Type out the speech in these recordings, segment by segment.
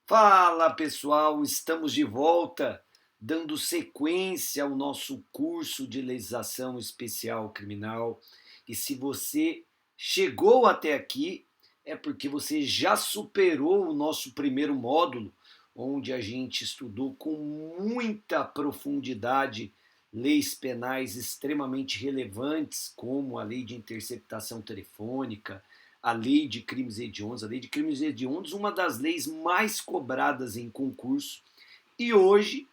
Fala pessoal, estamos de volta, dando sequência ao nosso curso de legislação especial criminal. E se você chegou até aqui, é porque você já superou o nosso primeiro módulo, onde a gente estudou com muita profundidade leis penais extremamente relevantes, como a lei de interceptação telefônica, a lei de crimes hediondos. A lei de crimes hediondos, uma das leis mais cobradas em concurso. E hoje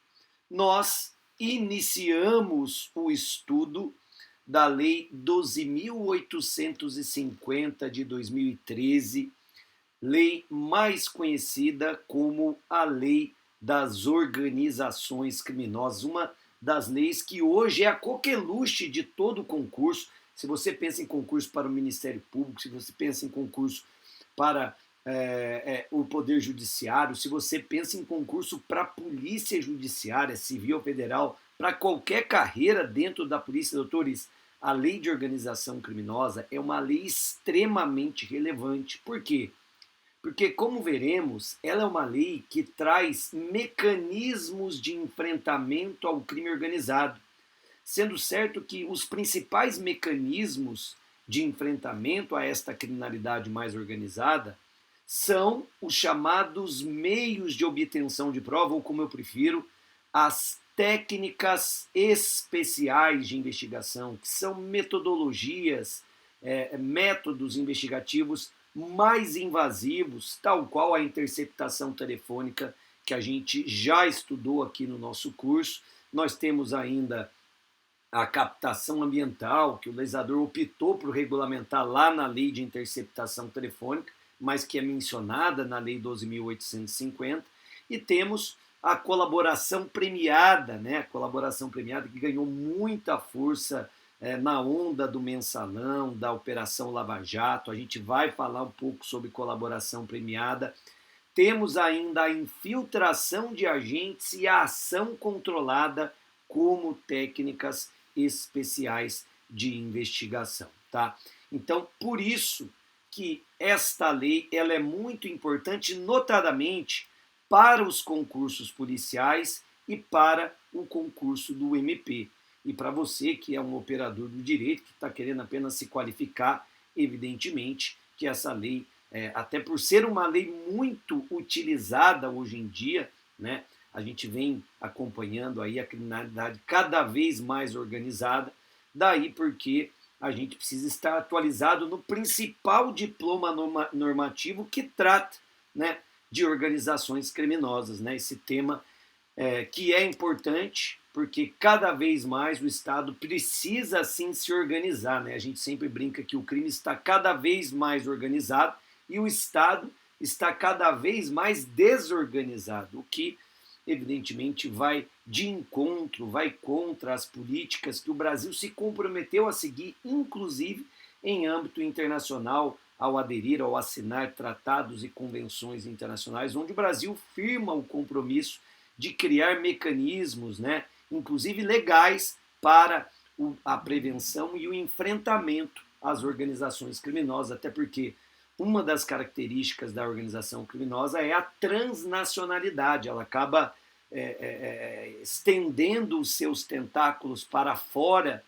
nós iniciamos o estudo da Lei 12.850 de 2013, lei mais conhecida como a Lei das Organizações Criminosas, uma das leis que hoje é a coqueluche de todo o concurso. Se você pensa em concurso para o Ministério Público, se você pensa em concurso para o Poder Judiciário, se você pensa em concurso para a Polícia Judiciária, Civil ou Federal, para qualquer carreira dentro da polícia, doutores, a Lei de Organização Criminosa é uma lei extremamente relevante. Por quê? Porque, como veremos, ela é uma lei que traz mecanismos de enfrentamento ao crime organizado, sendo certo que os principais mecanismos de enfrentamento a esta criminalidade mais organizada são os chamados meios de obtenção de prova, ou como eu prefiro, as técnicas especiais de investigação, que são metodologias, métodos investigativos mais invasivos, tal qual a interceptação telefônica, que a gente já estudou aqui no nosso curso. Nós temos ainda a captação ambiental, que o legislador optou por regulamentar lá na lei de interceptação telefônica, mas que é mencionada na lei 12.850, e temos a colaboração premiada, né? A colaboração premiada que ganhou muita força na onda do mensalão, da Operação Lava Jato. A gente vai falar um pouco sobre colaboração premiada. Temos ainda a infiltração de agentes e a ação controlada como técnicas especiais de investigação, tá? Então, por isso que esta lei ela é muito importante, notadamente para os concursos policiais e para o concurso do MP. E para você que é um operador do direito, que está querendo apenas se qualificar, evidentemente que essa lei, até por ser uma lei muito utilizada hoje em dia, né, a gente vem acompanhando aí a criminalidade cada vez mais organizada, daí porque a gente precisa estar atualizado no principal diploma normativo que trata, né, de organizações criminosas, né, esse tema que é importante porque cada vez mais o Estado precisa assim se organizar, né? A gente sempre brinca que o crime está cada vez mais organizado e o Estado está cada vez mais desorganizado, o que evidentemente vai de encontro, vai contra as políticas que o Brasil se comprometeu a seguir, inclusive em âmbito internacional, ao aderir, ao assinar tratados e convenções internacionais, onde o Brasil firma o compromisso de criar mecanismos, né, inclusive legais, para a prevenção e o enfrentamento às organizações criminosas, até porque uma das características da organização criminosa é a transnacionalidade. Ela acaba estendendo os seus tentáculos para fora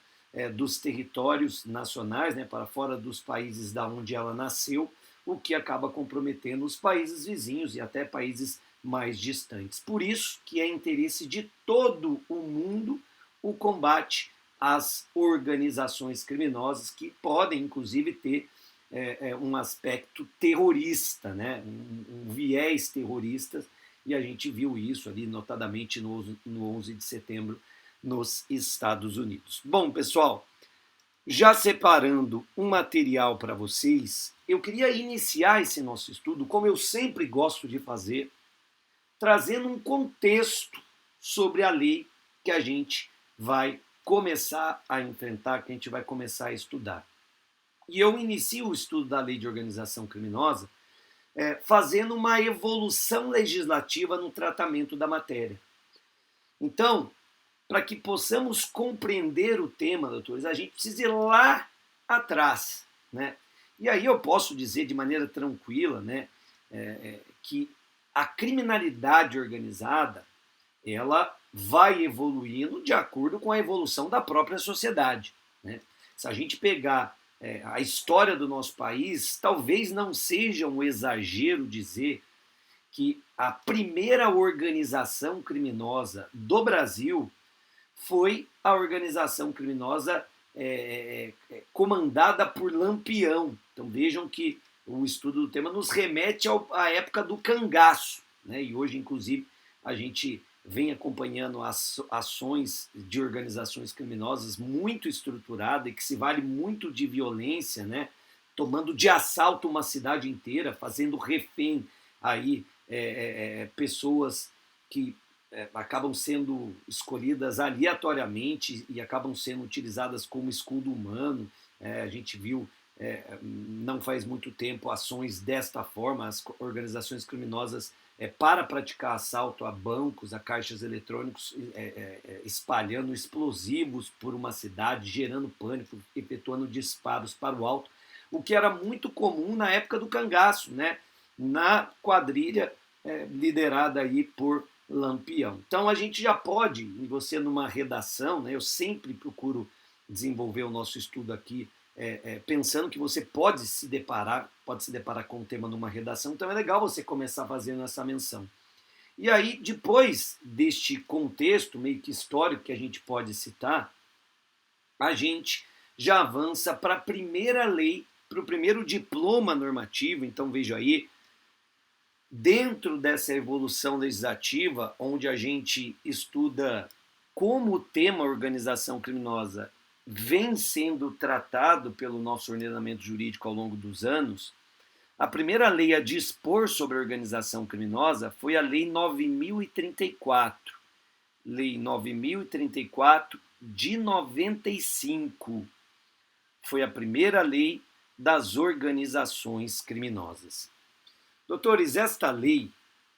dos territórios nacionais, né, para fora dos países da onde ela nasceu, o que acaba comprometendo os países vizinhos e até países mais distantes. Por isso que é interesse de todo o mundo o combate às organizações criminosas, que podem, inclusive, ter um aspecto terrorista, né? um viés terrorista, e a gente viu isso ali, notadamente no 11 de setembro, nos Estados Unidos. Bom, pessoal, já separando um material para vocês, eu queria iniciar esse nosso estudo, como eu sempre gosto de fazer, trazendo um contexto sobre a lei que a gente vai começar a enfrentar, que a gente vai começar a estudar. E eu inicio o estudo da Lei de Organização Criminosa fazendo uma evolução legislativa no tratamento da matéria. Então, para que possamos compreender o tema, doutores, a gente precisa ir lá atrás, né? E aí eu posso dizer de maneira tranquila, né, que a criminalidade organizada, ela vai evoluindo de acordo com a evolução da própria sociedade, né? Se a gente pegar a história do nosso país, talvez não seja um exagero dizer que a primeira organização criminosa do Brasil foi a organização criminosa comandada por Lampião. Então vejam que o estudo do tema nos remete à época do cangaço, né? E hoje, inclusive, a gente vem acompanhando as ações de organizações criminosas muito estruturada e que se vale muito de violência, né? Tomando de assalto uma cidade inteira, fazendo refém aí pessoas que acabam sendo escolhidas aleatoriamente e acabam sendo utilizadas como escudo humano. A gente viu não faz muito tempo ações desta forma, as organizações criminosas para praticar assalto a bancos, a caixas eletrônicos, espalhando explosivos por uma cidade, gerando pânico, efetuando disparos para o alto, o que era muito comum na época do cangaço, né? Na quadrilha liderada aí por Lampião. Então a gente já pode, você numa redação, né? Eu sempre procuro desenvolver o nosso estudo aqui pensando que você pode se deparar com o tema numa redação, então é legal você começar fazendo essa menção. E aí, depois deste contexto meio que histórico que a gente pode citar, a gente já avança para a primeira lei, para o primeiro diploma normativo. Então veja aí, dentro dessa evolução legislativa, onde a gente estuda como o tema organização criminosa vem sendo tratado pelo nosso ordenamento jurídico ao longo dos anos, a primeira lei a dispor sobre a organização criminosa foi a Lei 9.034. Lei 9.034 de 95. Foi a primeira lei das organizações criminosas. Doutores, esta lei,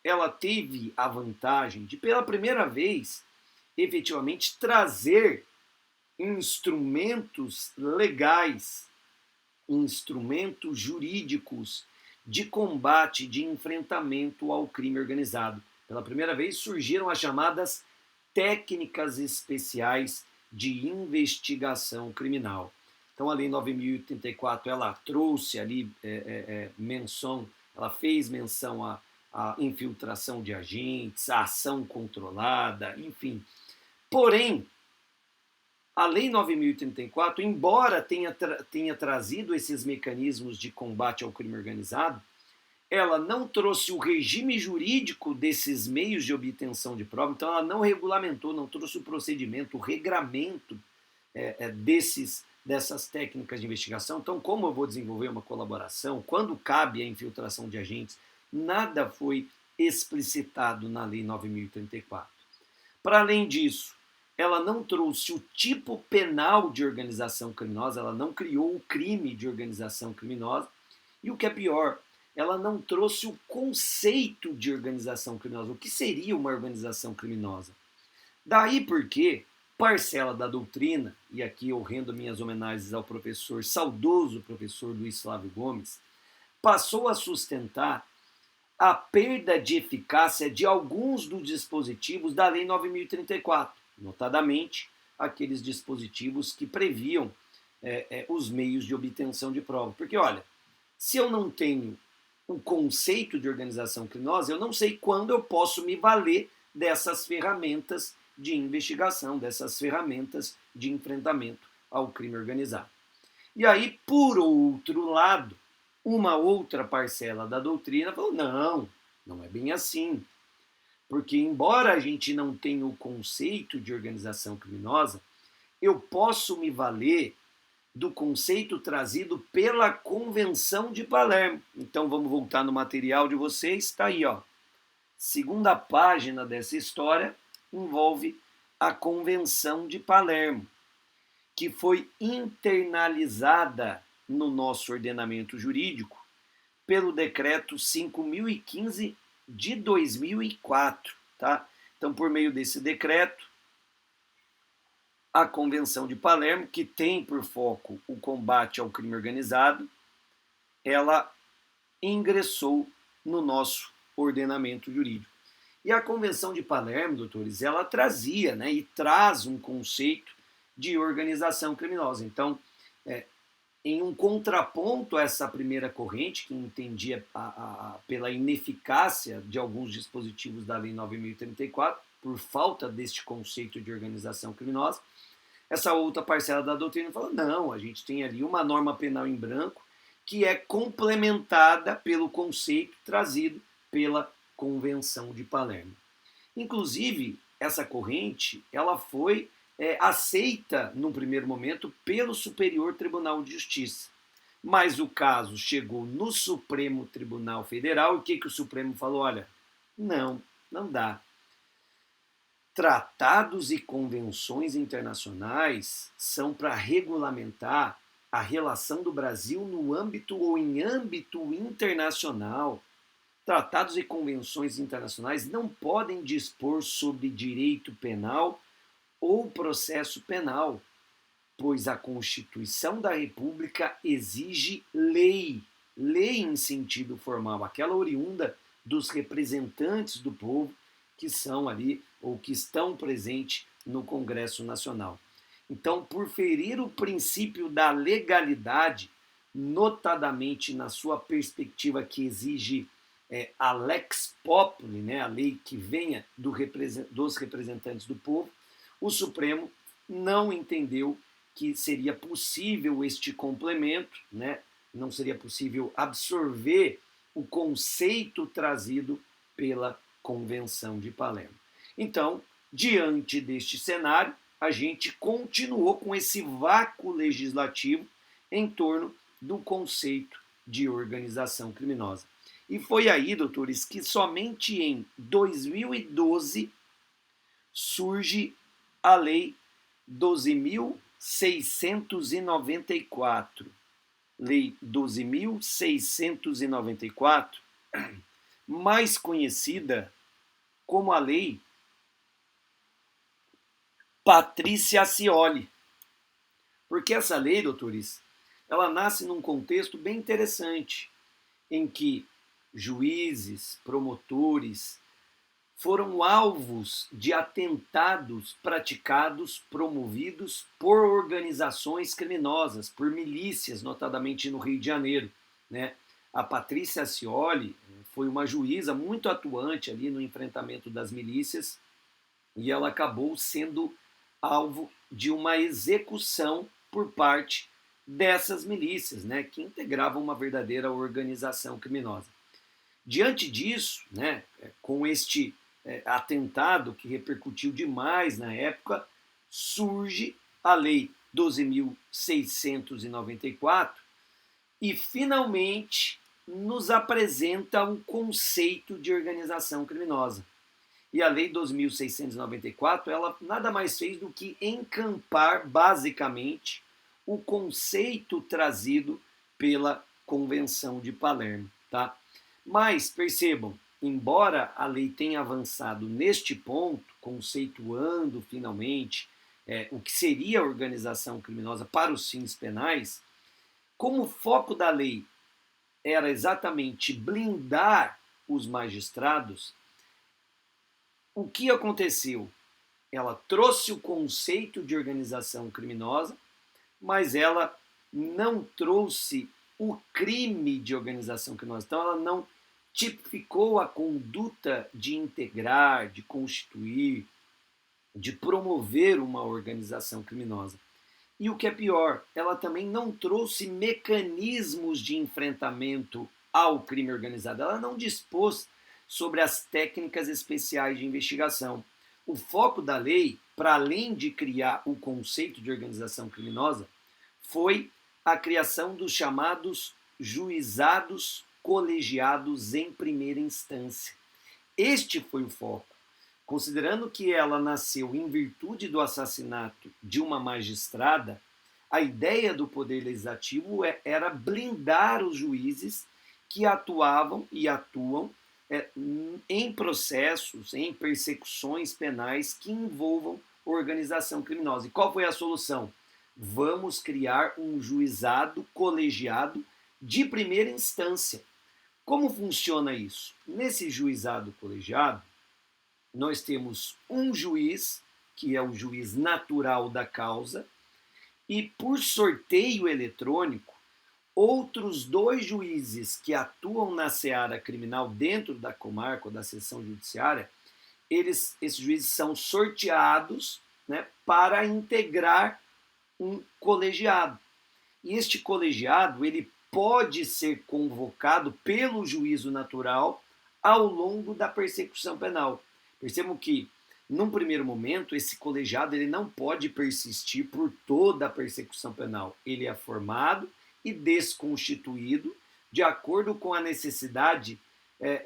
ela teve a vantagem de, pela primeira vez, efetivamente trazer instrumentos legais, instrumentos jurídicos de combate, de enfrentamento ao crime organizado. Pela primeira vez surgiram as chamadas técnicas especiais de investigação criminal. Então a Lei 9.084 ela trouxe ali menção, ela fez menção à infiltração de agentes, à ação controlada, enfim. Porém, a Lei 9.034, embora tenha trazido esses mecanismos de combate ao crime organizado, ela não trouxe o regime jurídico desses meios de obtenção de prova, então ela não regulamentou, não trouxe o procedimento, o regramento dessas técnicas de investigação. Então, como eu vou desenvolver uma colaboração, quando cabe a infiltração de agentes, nada foi explicitado na Lei 9.034. Para além disso, ela não trouxe o tipo penal de organização criminosa, ela não criou o crime de organização criminosa, e o que é pior, ela não trouxe o conceito de organização criminosa. O que seria uma organização criminosa? Daí porque parcela da doutrina, e aqui eu rendo minhas homenagens ao saudoso professor Luiz Flávio Gomes, passou a sustentar a perda de eficácia de alguns dos dispositivos da Lei 9.034, notadamente aqueles dispositivos que previam os meios de obtenção de prova. Porque, olha, se eu não tenho um conceito de organização criminosa, eu não sei quando eu posso me valer dessas ferramentas de investigação, dessas ferramentas de enfrentamento ao crime organizado. E aí, por outro lado, uma outra parcela da doutrina falou, não é bem assim. Porque, embora a gente não tenha o conceito de organização criminosa, eu posso me valer do conceito trazido pela Convenção de Palermo. Então, vamos voltar no material de vocês. Está aí, ó. Segunda página dessa história envolve a Convenção de Palermo, que foi internalizada no nosso ordenamento jurídico pelo Decreto 5.015 de 2004, tá? Então, por meio desse decreto, a Convenção de Palermo, que tem por foco o combate ao crime organizado, ela ingressou no nosso ordenamento jurídico. E a Convenção de Palermo, doutores, ela trazia, né, e traz um conceito de organização criminosa. Então, em um contraponto a essa primeira corrente, que entendia pela ineficácia de alguns dispositivos da Lei 9.034, por falta deste conceito de organização criminosa, essa outra parcela da doutrina falou, não, a gente tem ali uma norma penal em branco que é complementada pelo conceito trazido pela Convenção de Palermo. Inclusive, essa corrente ela foi aceita, num primeiro momento, pelo Superior Tribunal de Justiça. Mas o caso chegou no Supremo Tribunal Federal e o que o Supremo falou? Olha, não dá. Tratados e convenções internacionais são para regulamentar a relação do Brasil no âmbito ou em âmbito internacional. Tratados e convenções internacionais não podem dispor sobre direito penal ou processo penal, pois a Constituição da República exige lei em sentido formal, aquela oriunda dos representantes do povo que são ali ou que estão presentes no Congresso Nacional. Então, por ferir o princípio da legalidade, notadamente na sua perspectiva que exige a lex populi, né, a lei que venha dos representantes do povo, o Supremo não entendeu que seria possível este complemento, né, não seria possível absorver o conceito trazido pela Convenção de Palermo. Então, diante deste cenário, a gente continuou com esse vácuo legislativo em torno do conceito de organização criminosa. E foi aí, doutores, que somente em 2012 surge a Lei 12.694. Lei 12.694, mais conhecida como a Lei Patrícia Accioli. Porque essa lei, doutores, ela nasce num contexto bem interessante, em que juízes, promotores foram alvos de atentados praticados, promovidos por organizações criminosas, por milícias, notadamente no Rio de Janeiro, né? A Patrícia Accioli foi uma juíza muito atuante ali no enfrentamento das milícias e ela acabou sendo alvo de uma execução por parte dessas milícias, né, que integravam uma verdadeira organização criminosa. Diante disso, né, com este atentado que repercutiu demais na época, surge a Lei 12.694 e finalmente nos apresenta um conceito de organização criminosa. E a Lei 12.694, ela nada mais fez do que encampar, basicamente, o conceito trazido pela Convenção de Palermo. Tá? Mas, percebam, embora a lei tenha avançado neste ponto, conceituando finalmente o que seria a organização criminosa para os fins penais, como o foco da lei era exatamente blindar os magistrados, o que aconteceu? Ela trouxe o conceito de organização criminosa, mas ela não trouxe o crime de organização criminosa. Então, ela não tipificou a conduta de integrar, de constituir, de promover uma organização criminosa. E o que é pior, ela também não trouxe mecanismos de enfrentamento ao crime organizado. Ela não dispôs sobre as técnicas especiais de investigação. O foco da lei, para além de criar o conceito de organização criminosa, foi a criação dos chamados juizados colegiados em primeira instância. Este foi o foco. Considerando que ela nasceu em virtude do assassinato de uma magistrada, a ideia do Poder Legislativo era blindar os juízes que atuavam e atuam em processos, em persecuções penais que envolvam organização criminosa. E qual foi a solução? Vamos criar um juizado colegiado de primeira instância, Como funciona isso? Nesse juizado colegiado, nós temos um juiz, que é o juiz natural da causa, e por sorteio eletrônico, outros dois juízes que atuam na seara criminal dentro da comarca ou da seção judiciária, esses juízes são sorteados, né, para integrar um colegiado. E este colegiado ele pode ser convocado pelo juízo natural ao longo da persecução penal. Percebam que, num primeiro momento, esse colegiado ele não pode persistir por toda a persecução penal. Ele é formado e desconstituído de acordo com a necessidade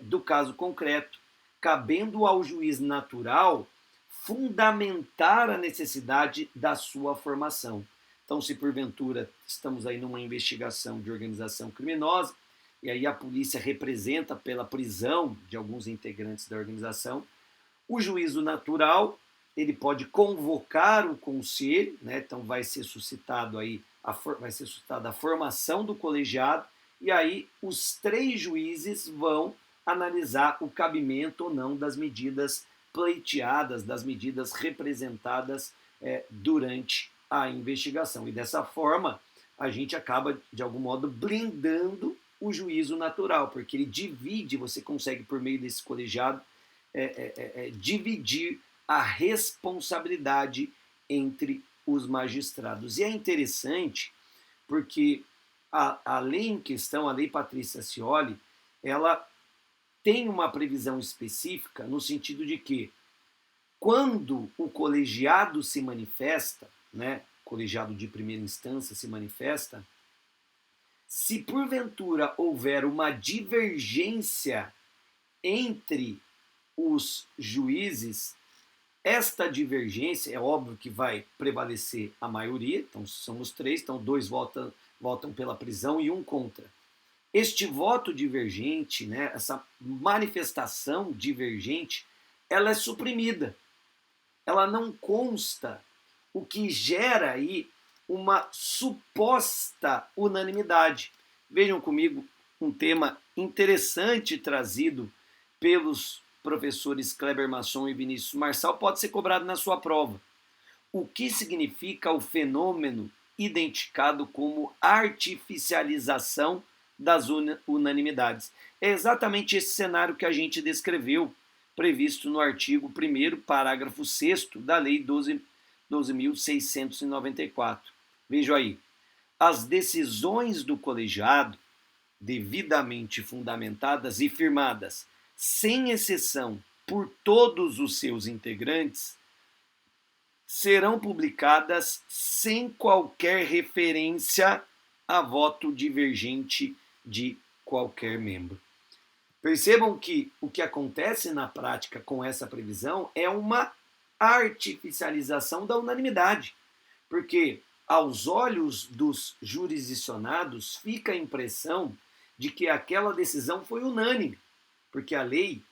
do caso concreto, cabendo ao juiz natural fundamentar a necessidade da sua formação. Então, se porventura estamos aí numa investigação de organização criminosa, e aí a polícia representa pela prisão de alguns integrantes da organização, o juízo natural ele pode convocar o conselho, né? Então vai ser suscitada a formação do colegiado, e aí os três juízes vão analisar o cabimento ou não das medidas pleiteadas, das medidas representadas durante a investigação. E dessa forma, a gente acaba, de algum modo, blindando o juízo natural, porque ele divide, você consegue, por meio desse colegiado, dividir a responsabilidade entre os magistrados. E é interessante porque a lei em questão, a Lei Patrícia Scioli, ela tem uma previsão específica no sentido de que, quando o colegiado se manifesta, né, colegiado de primeira instância se manifesta, se porventura houver uma divergência entre os juízes, esta divergência, é óbvio que vai prevalecer a maioria, então somos três, então dois votam pela prisão e um contra. Este voto divergente, né, essa manifestação divergente, ela é suprimida. Ela não consta, o que gera aí uma suposta unanimidade. Vejam comigo um tema interessante trazido pelos professores Kleber Masson e Vinícius Marçal, pode ser cobrado na sua prova. O que significa o fenômeno identificado como artificialização das unanimidades? É exatamente esse cenário que a gente descreveu, previsto no artigo 1º, parágrafo 6º da Lei 12.694. Veja aí, as decisões do colegiado, devidamente fundamentadas e firmadas, sem exceção, por todos os seus integrantes, serão publicadas sem qualquer referência a voto divergente de qualquer membro. Percebam que o que acontece na prática com essa previsão é uma artificialização da unanimidade, porque aos olhos dos jurisdicionados fica a impressão de que aquela decisão foi unânime, porque a lei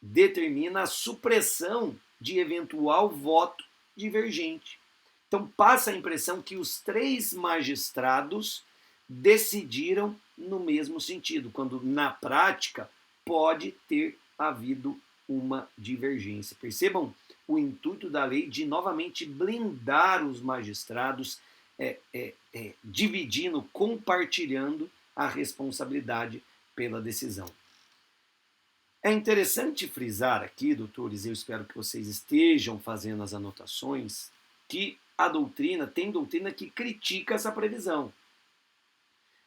determina a supressão de eventual voto divergente. Então passa a impressão que os três magistrados decidiram no mesmo sentido, quando na prática pode ter havido uma divergência. Percebam o intuito da lei de novamente blindar os magistrados, dividindo, compartilhando a responsabilidade pela decisão. É interessante frisar aqui, doutores, eu espero que vocês estejam fazendo as anotações, que tem doutrina que critica essa previsão,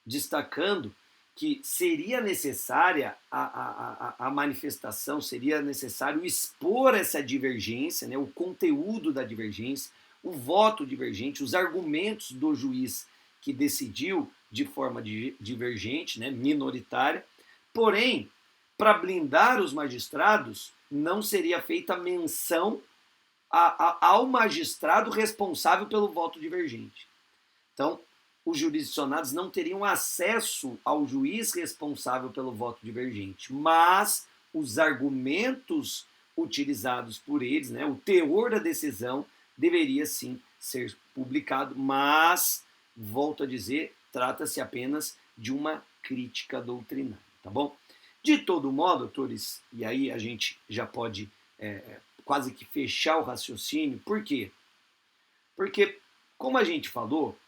destacando que seria necessária a manifestação, seria necessário expor essa divergência, né, o conteúdo da divergência, o voto divergente, os argumentos do juiz que decidiu de forma divergente, né, minoritária. Porém, para blindar os magistrados, não seria feita menção ao magistrado responsável pelo voto divergente. Então, os jurisdicionados não teriam acesso ao juiz responsável pelo voto divergente, mas os argumentos utilizados por eles, né, o teor da decisão, deveria sim ser publicado, mas, volto a dizer, trata-se apenas de uma crítica doutrinária, tá bom? De todo modo, doutores, e aí a gente já pode quase que fechar o raciocínio, por quê? Porque, como a gente falou,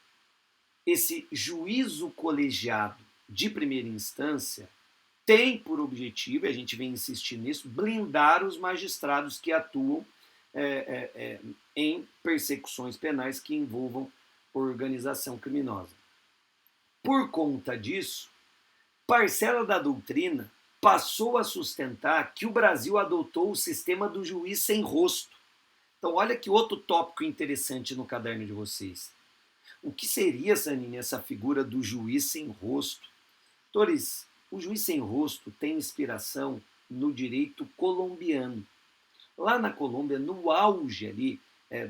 esse juízo colegiado de primeira instância tem por objetivo, e a gente vem insistindo nisso, blindar os magistrados que atuam em persecuções penais que envolvam organização criminosa. Por conta disso, parcela da doutrina passou a sustentar que o Brasil adotou o sistema do juiz sem rosto. Então, olha que outro tópico interessante no caderno de vocês. O que seria, Sanini, essa figura do juiz sem rosto? Doutores, o juiz sem rosto tem inspiração no direito colombiano. Lá na Colômbia, no auge ali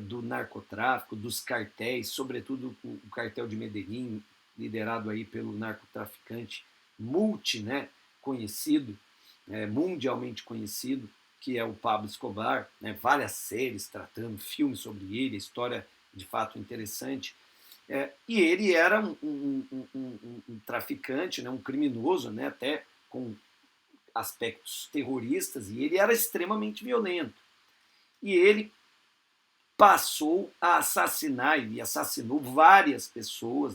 do narcotráfico, dos cartéis, sobretudo o cartel de Medellín, liderado aí pelo narcotraficante conhecido, mundialmente conhecido, que é o Pablo Escobar, várias séries tratando, filmes sobre ele, história de fato interessante. E ele era um traficante, um criminoso, até com aspectos terroristas, e ele era extremamente violento. E ele passou a assassinar, ele assassinou várias pessoas,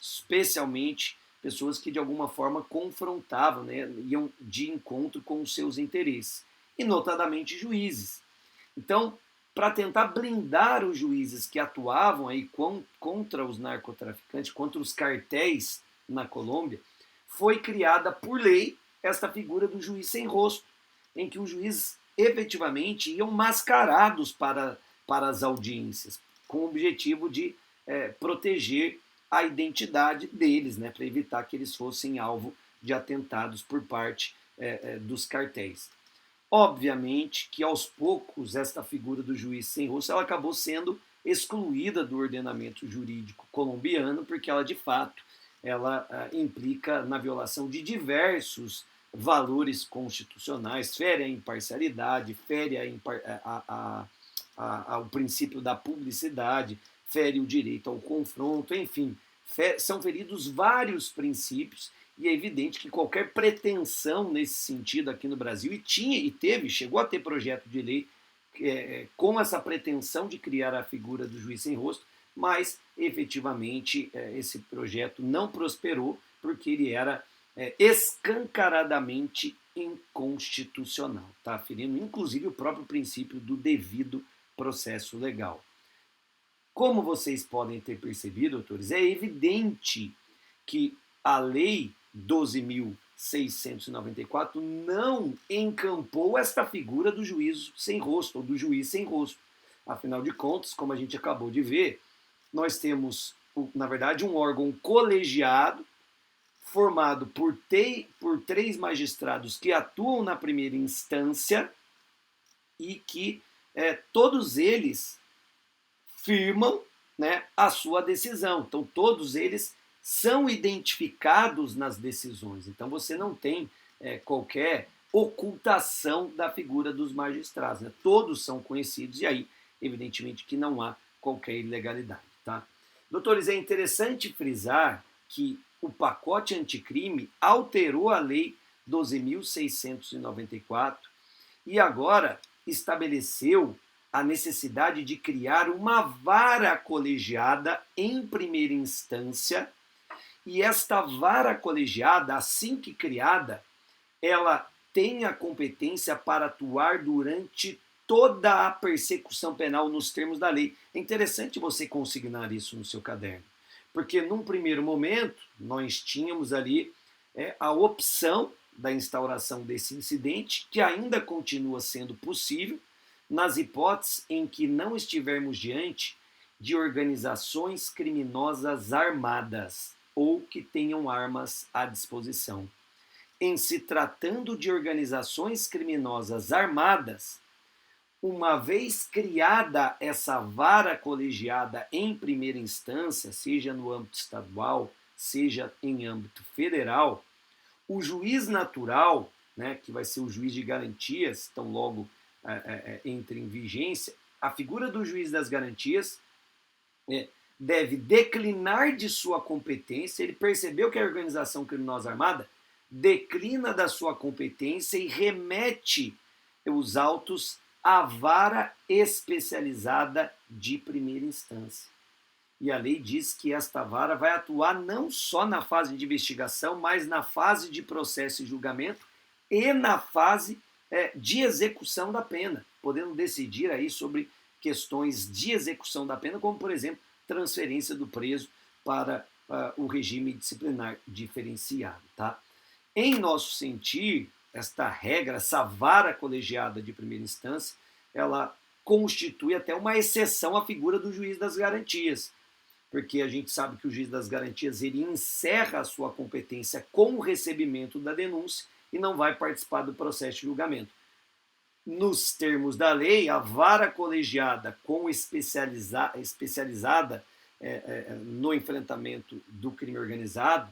especialmente pessoas que de alguma forma confrontavam, iam de encontro com os seus interesses, e notadamente juízes. Então, para tentar blindar os juízes que atuavam aí contra os narcotraficantes, contra os cartéis na Colômbia, foi criada por lei esta figura do juiz sem rosto, em que os juízes efetivamente iam mascarados para as audiências, com o objetivo de proteger a identidade deles, para evitar que eles fossem alvo de atentados por parte dos cartéis. Obviamente que aos poucos esta figura do juiz sem rosto ela acabou sendo excluída do ordenamento jurídico colombiano, porque ela de fato ela implica na violação de diversos valores constitucionais, fere a imparcialidade, fere o princípio da publicidade, fere o direito ao confronto, enfim, são feridos vários princípios. E é evidente que qualquer pretensão nesse sentido aqui no Brasil, chegou a ter projeto de lei com essa pretensão de criar a figura do juiz sem rosto, mas efetivamente esse projeto não prosperou porque ele era escancaradamente inconstitucional, tá? Ferindo inclusive o próprio princípio do devido processo legal. Como vocês podem ter percebido, doutores, é evidente que a lei 12.694 não encampou esta figura do juízo sem rosto, ou do juiz sem rosto. Afinal de contas, como a gente acabou de ver, nós temos, na verdade, um órgão colegiado formado por 3 magistrados que atuam na primeira instância e que todos eles firmam a sua decisão. Então, todos eles são identificados nas decisões. Então você não tem qualquer ocultação da figura dos magistrados. Todos são conhecidos e aí, evidentemente, que não há qualquer ilegalidade. Tá? Doutores, é interessante frisar que o pacote anticrime alterou a lei 12.694 e agora estabeleceu a necessidade de criar uma vara colegiada em primeira instância. E esta vara colegiada, assim que criada, ela tem a competência para atuar durante toda a persecução penal nos termos da lei. É interessante você consignar isso no seu caderno, porque num primeiro momento nós tínhamos ali a opção da instauração desse incidente, que ainda continua sendo possível nas hipóteses em que não estivermos diante de organizações criminosas armadas ou que tenham armas à disposição. Em se tratando de organizações criminosas armadas, uma vez criada essa vara colegiada em primeira instância, seja no âmbito estadual, seja em âmbito federal, o juiz natural, que vai ser o juiz de garantias, tão logo entre em vigência, a figura do juiz das garantias deve declinar de sua competência. Ele percebeu que a organização criminosa armada declina da sua competência e remete os autos à vara especializada de primeira instância. E a lei diz que esta vara vai atuar não só na fase de investigação, mas na fase de processo e julgamento e na fase de execução da pena, podendo decidir aí sobre questões de execução da pena, como, por exemplo, transferência do preso para o regime disciplinar diferenciado. Tá? Em nosso sentir, esta regra, essa vara colegiada de primeira instância, ela constitui até uma exceção à figura do juiz das garantias, porque a gente sabe que o juiz das garantias ele encerra a sua competência com o recebimento da denúncia e não vai participar do processo de julgamento. Nos termos da lei, a vara colegiada com especializada no enfrentamento do crime organizado,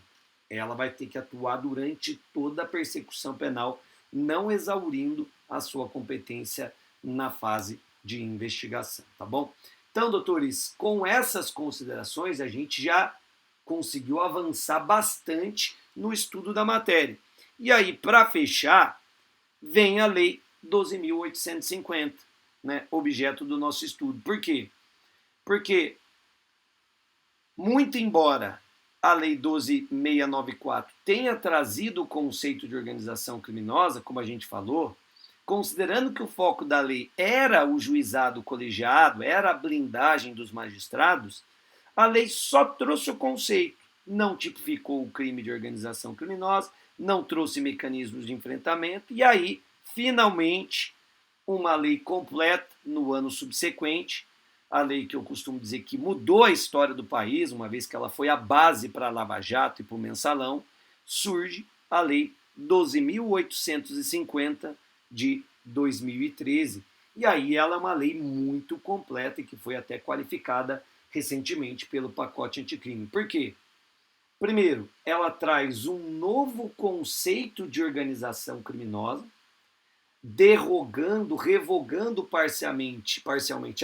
ela vai ter que atuar durante toda a persecução penal, não exaurindo a sua competência na fase de investigação, tá bom? Então, doutores, com essas considerações, a gente já conseguiu avançar bastante no estudo da matéria. E aí, para fechar, vem a Lei 12.850, né, objeto do nosso estudo. Por quê? Porque, muito embora a Lei 12.694 tenha trazido o conceito de organização criminosa, como a gente falou, considerando que o foco da lei era o juizado colegiado, era a blindagem dos magistrados, a lei só trouxe o conceito, não tipificou o crime de organização criminosa, não trouxe mecanismos de enfrentamento, e aí, finalmente, uma lei completa no ano subsequente, a lei que eu costumo dizer que mudou a história do país, uma vez que ela foi a base para a Lava Jato e para o Mensalão, surge a Lei 12.850 de 2013. E aí ela é uma lei muito completa e que foi até qualificada recentemente pelo pacote anticrime. Por quê? Primeiro, ela traz um novo conceito de organização criminosa, revogando parcialmente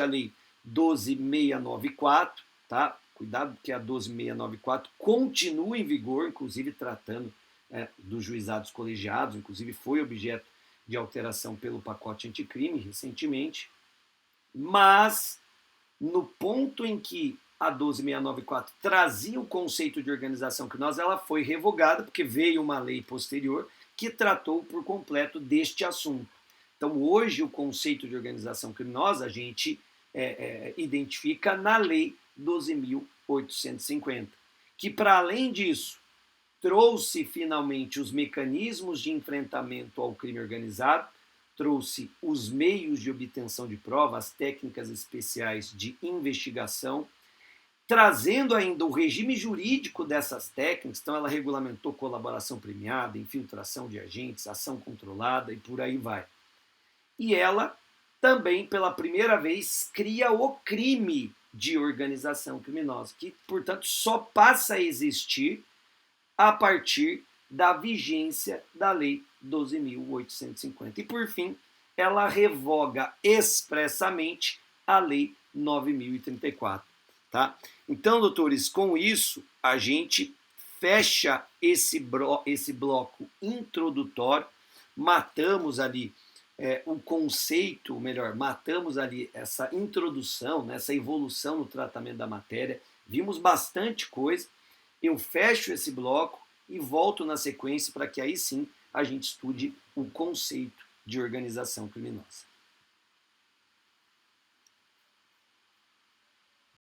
a lei 12.694, tá? Cuidado que a 12.694 continua em vigor, inclusive tratando dos juizados colegiados, inclusive foi objeto de alteração pelo pacote anticrime recentemente, mas no ponto em que a 12.694 trazia o conceito de organização criminosa, ela foi revogada porque veio uma lei posterior que tratou por completo deste assunto. Então, hoje, o conceito de organização criminosa a gente identifica na Lei 12.850, que, para além disso, trouxe finalmente os mecanismos de enfrentamento ao crime organizado, trouxe os meios de obtenção de prova, as técnicas especiais de investigação, trazendo ainda o regime jurídico dessas técnicas. Então ela regulamentou colaboração premiada, infiltração de agentes, ação controlada e por aí vai. E ela também, pela primeira vez, cria o crime de organização criminosa, que, portanto, só passa a existir a partir da vigência da Lei 12.850. E, por fim, ela revoga expressamente a Lei 9.034. Tá? Então, doutores, com isso, a gente fecha esse bloco introdutório, matamos ali o conceito, melhor, matamos ali essa introdução, né, essa evolução no tratamento da matéria, vimos bastante coisa. Eu fecho esse bloco e volto na sequência para que aí sim a gente estude o conceito de organização criminosa.